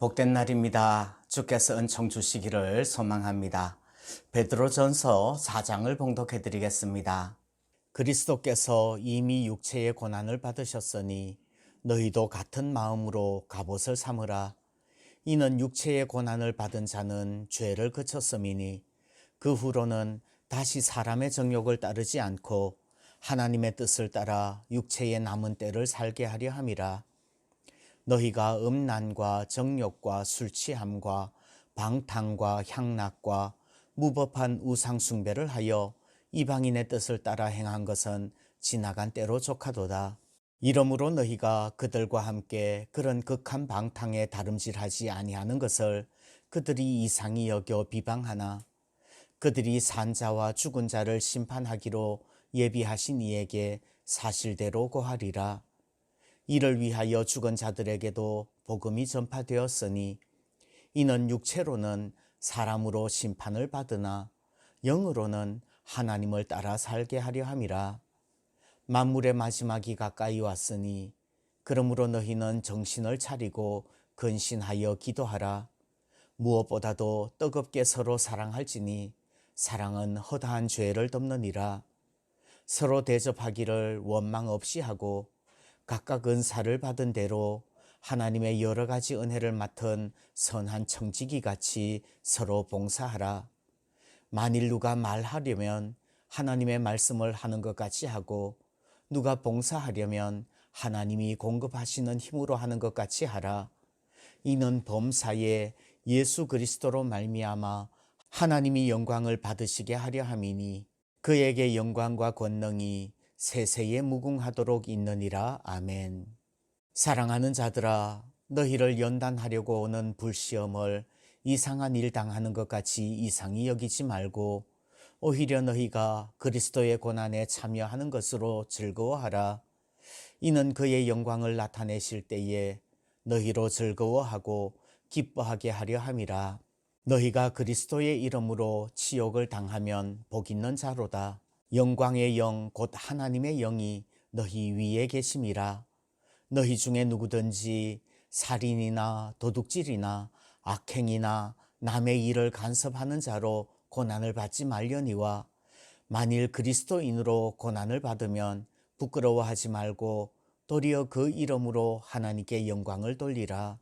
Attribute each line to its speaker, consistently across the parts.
Speaker 1: 복된 날입니다. 주께서 은총 주시기를 소망합니다. 베드로전서 4장을 봉독해 드리겠습니다. 그리스도께서 이미 육체의 고난을 받으셨으니 너희도 같은 마음으로 갑옷을 삼으라. 이는 육체의 고난을 받은 자는 죄를 그쳤음이니 그 후로는 다시 사람의 정욕을 따르지 않고 하나님의 뜻을 따라 육체의 남은 때를 살게 하려 함이라. 너희가 음란과 정욕과 술취함과 방탕과 향락과 무법한 우상숭배를 하여 이방인의 뜻을 따라 행한 것은 지나간 때로 족하도다. 이러므로 너희가 그들과 함께 그런 극한 방탕에 다름질하지 아니하는 것을 그들이 이상히 여겨 비방하나 그들이 산자와 죽은 자를 심판하기로 예비하신 이에게 사실대로 고하리라. 이를 위하여 죽은 자들에게도 복음이 전파되었으니 이는 육체로는 사람으로 심판을 받으나 영으로는 하나님을 따라 살게 하려 함이라. 만물의 마지막이 가까이 왔으니 그러므로 너희는 정신을 차리고 근신하여 기도하라. 무엇보다도 뜨겁게 서로 사랑할지니 사랑은 허다한 죄를 덮느니라. 서로 대접하기를 원망 없이 하고 각각 은사를 받은 대로 하나님의 여러 가지 은혜를 맡은 선한 청지기 같이 서로 봉사하라. 만일 누가 말하려면 하나님의 말씀을 하는 것 같이 하고 누가 봉사하려면 하나님이 공급하시는 힘으로 하는 것 같이 하라. 이는 범사에 예수 그리스도로 말미암아 하나님이 영광을 받으시게 하려 함이니 그에게 영광과 권능이 세세에 무궁하도록 있느니라. 아멘. 사랑하는 자들아, 너희를 연단하려고 오는 불시험을 이상한 일 당하는 것 같이 이상히 여기지 말고 오히려 너희가 그리스도의 고난에 참여하는 것으로 즐거워하라. 이는 그의 영광을 나타내실 때에 너희로 즐거워하고 기뻐하게 하려 함이라. 너희가 그리스도의 이름으로 치욕을 당하면 복 있는 자로다. 영광의 영 곧 하나님의 영이 너희 위에 계심이라. 너희 중에 누구든지 살인이나 도둑질이나 악행이나 남의 일을 간섭하는 자로 고난을 받지 말려니와 만일 그리스도인으로 고난을 받으면 부끄러워하지 말고 도리어 그 이름으로 하나님께 영광을 돌리라.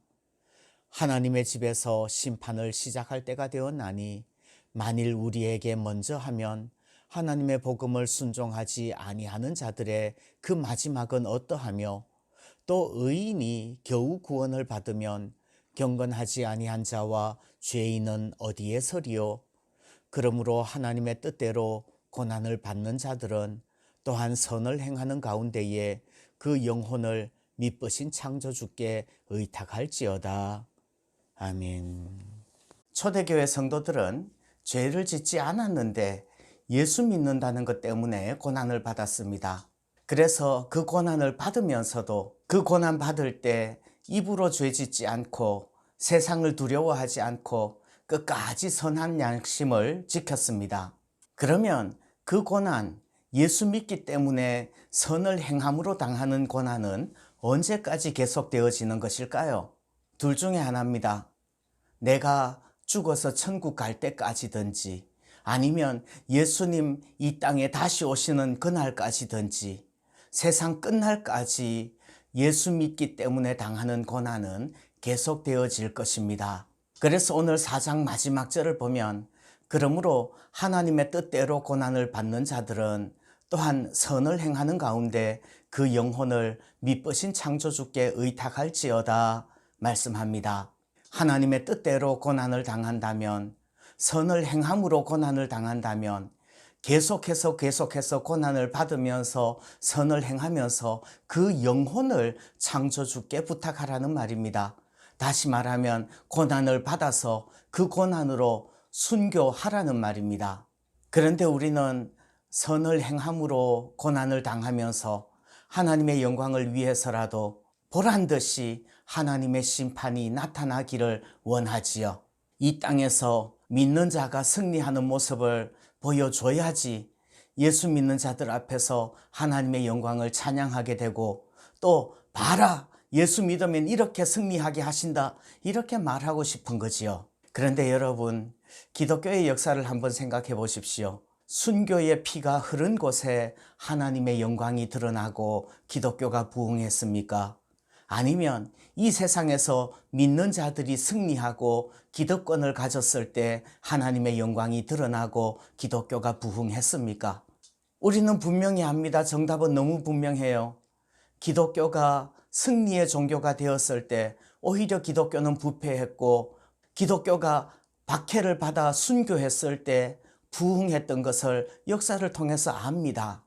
Speaker 1: 하나님의 집에서 심판을 시작할 때가 되었나니 만일 우리에게 먼저 하면 하나님의 복음을 순종하지 아니하는 자들의 그 마지막은 어떠하며 또 의인이 겨우 구원을 받으면 경건하지 아니한 자와 죄인은 어디에 서리요. 그러므로 하나님의 뜻대로 고난을 받는 자들은 또한 선을 행하는 가운데에 그 영혼을 미쁘신 창조주께 의탁할지어다. 아멘. 초대교회 성도들은 죄를 짓지 않았는데 예수 믿는다는 것 때문에 고난을 받았습니다. 그래서 그 고난을 받으면서도 그 고난 받을 때 입으로 죄 짓지 않고 세상을 두려워하지 않고 끝까지 선한 양심을 지켰습니다. 그러면 그 고난, 예수 믿기 때문에 선을 행함으로 당하는 고난은 언제까지 계속되어지는 것일까요? 둘 중에 하나입니다. 내가 죽어서 천국 갈 때까지든지 아니면 예수님 이 땅에 다시 오시는 그날까지든지 세상 끝날까지 예수 믿기 때문에 당하는 고난은 계속되어질 것입니다. 그래서 오늘 4장 마지막 절을 보면 그러므로 하나님의 뜻대로 고난을 받는 자들은 또한 선을 행하는 가운데 그 영혼을 미쁘신 창조주께 의탁할지어다 말씀합니다. 하나님의 뜻대로 고난을 당한다면, 선을 행함으로 고난을 당한다면 계속해서 고난을 받으면서 선을 행하면서 그 영혼을 창조주께 부탁하라는 말입니다. 다시 말하면 고난을 받아서 그 고난으로 순교하라는 말입니다. 그런데 우리는 선을 행함으로 고난을 당하면서 하나님의 영광을 위해서라도 보란듯이 하나님의 심판이 나타나기를 원하지요. 이 땅에서 믿는 자가 승리하는 모습을 보여줘야지 예수 믿는 자들 앞에서 하나님의 영광을 찬양하게 되고 또 봐라 예수 믿으면 이렇게 승리하게 하신다, 이렇게 말하고 싶은 거지요. 그런데 여러분, 기독교의 역사를 한번 생각해 보십시오. 순교의 피가 흐른 곳에 하나님의 영광이 드러나고 기독교가 부흥했습니까? 아니면 이 세상에서 믿는 자들이 승리하고 기득권을 가졌을 때 하나님의 영광이 드러나고 기독교가 부흥했습니까? 우리는 분명히 압니다. 정답은 너무 분명해요. 기독교가 승리의 종교가 되었을 때 오히려 기독교는 부패했고, 기독교가 박해를 받아 순교했을 때 부흥했던 것을 역사를 통해서 압니다.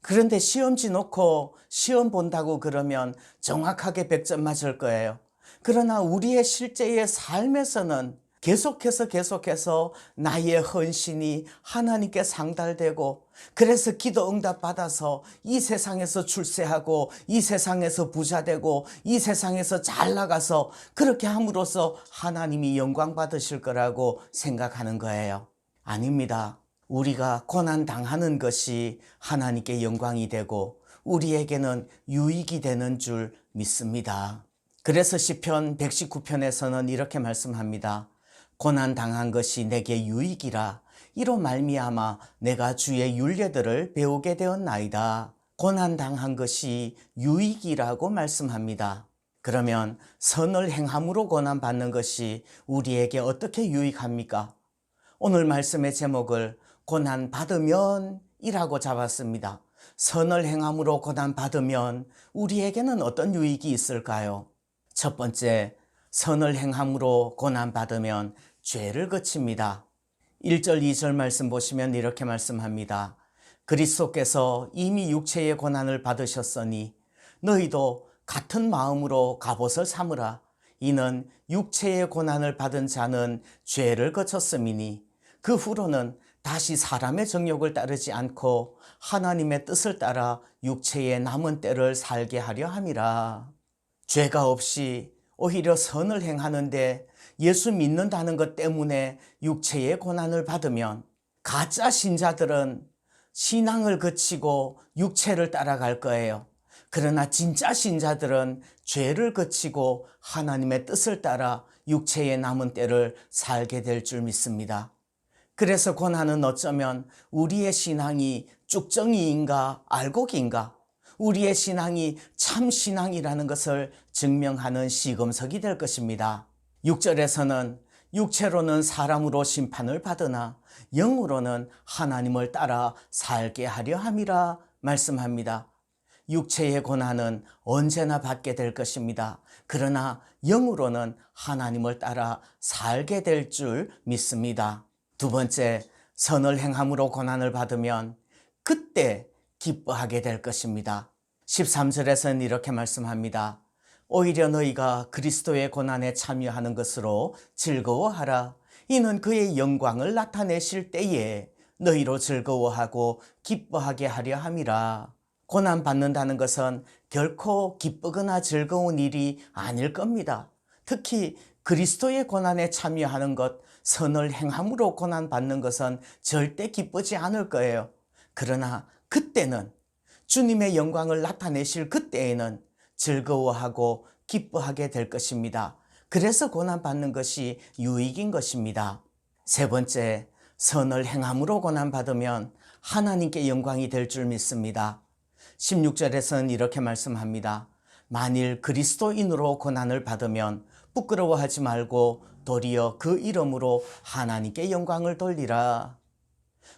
Speaker 1: 그런데 시험지 놓고 시험 본다고 그러면 정확하게 100점 맞을 거예요. 그러나 우리의 실제의 삶에서는 계속해서 나의 헌신이 하나님께 상달되고, 그래서 기도 응답 받아서 이 세상에서 출세하고 이 세상에서 부자 되고 이 세상에서 잘 나가서 그렇게 함으로써 하나님이 영광 받으실 거라고 생각하는 거예요. 아닙니다. 우리가 고난 당하는 것이 하나님께 영광이 되고 우리에게는 유익이 되는 줄 믿습니다. 그래서 시편 119편에서는 이렇게 말씀합니다. 고난 당한 것이 내게 유익이라. 이로 말미암아 내가 주의 율례들을 배우게 되었나이다. 고난 당한 것이 유익이라고 말씀합니다. 그러면 선을 행함으로 고난 받는 것이 우리에게 어떻게 유익합니까? 오늘 말씀의 제목을 고난 받으면 이라고 잡았습니다. 선을 행함으로 고난 받으면 우리에게는 어떤 유익이 있을까요? 첫 번째, 선을 행함으로 고난 받으면 죄를 그칩니다. 1절 2절 말씀 보시면 이렇게 말씀합니다. 그리스도께서 이미 육체의 고난을 받으셨으니 너희도 같은 마음으로 갑옷을 삼으라. 이는 육체의 고난을 받은 자는 죄를 거쳤음이니 그 후로는 다시 사람의 정욕을 따르지 않고 하나님의 뜻을 따라 육체의 남은 때를 살게 하려 함이라. 죄가 없이 오히려 선을 행하는데 예수 믿는다는 것 때문에 육체의 고난을 받으면 가짜 신자들은 신앙을 거치고 육체를 따라갈 거예요. 그러나 진짜 신자들은 죄를 거치고 하나님의 뜻을 따라 육체의 남은 때를 살게 될 줄 믿습니다. 그래서 고난은 어쩌면 우리의 신앙이 쭉정이인가 알곡인가, 우리의 신앙이 참 신앙이라는 것을 증명하는 시금석이 될 것입니다. 6절에서는 육체로는 사람으로 심판을 받으나 영으로는 하나님을 따라 살게 하려 함이라 말씀합니다. 육체의 고난은 언제나 받게 될 것입니다. 그러나 영으로는 하나님을 따라 살게 될 줄 믿습니다. 두 번째, 선을 행함으로 고난을 받으면 그때 기뻐하게 될 것입니다. 13절에서는 이렇게 말씀합니다. 오히려 너희가 그리스도의 고난에 참여하는 것으로 즐거워하라. 이는 그의 영광을 나타내실 때에 너희로 즐거워하고 기뻐하게 하려 함이라. 고난 받는다는 것은 결코 기쁘거나 즐거운 일이 아닐 겁니다. 특히 그리스도의 고난에 참여하는 것, 선을 행함으로 고난 받는 것은 절대 기쁘지 않을 거예요. 그러나 그때는, 주님의 영광을 나타내실 그때에는 즐거워하고 기뻐하게 될 것입니다. 그래서 고난 받는 것이 유익인 것입니다. 세 번째, 선을 행함으로 고난 받으면 하나님께 영광이 될 줄 믿습니다. 16절에서는 이렇게 말씀합니다. 만일 그리스도인으로 고난을 받으면 부끄러워하지 말고 도리어 그 이름으로 하나님께 영광을 돌리라.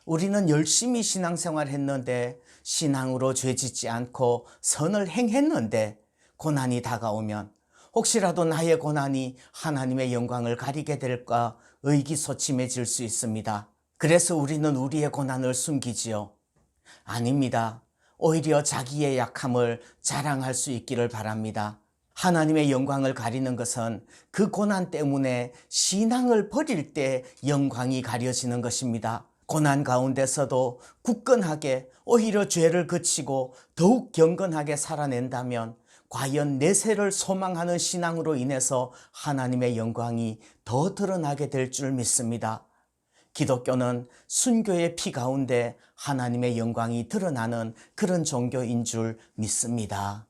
Speaker 1: 우리는 열심히 신앙생활 했는데, 신앙으로 죄짓지 않고 선을 행했는데 고난이 다가오면 혹시라도 나의 고난이 하나님의 영광을 가리게 될까 의기소침해질 수 있습니다. 그래서 우리는 우리의 고난을 숨기지요. 아닙니다. 오히려 자기의 약함을 자랑할 수 있기를 바랍니다. 하나님의 영광을 가리는 것은 그 고난 때문에 신앙을 버릴 때 영광이 가려지는 것입니다. 고난 가운데서도 굳건하게 오히려 죄를 그치고 더욱 경건하게 살아낸다면 과연 내세를 소망하는 신앙으로 인해서 하나님의 영광이 더 드러나게 될 줄 믿습니다. 기독교는 순교의 피 가운데 하나님의 영광이 드러나는 그런 종교인 줄 믿습니다.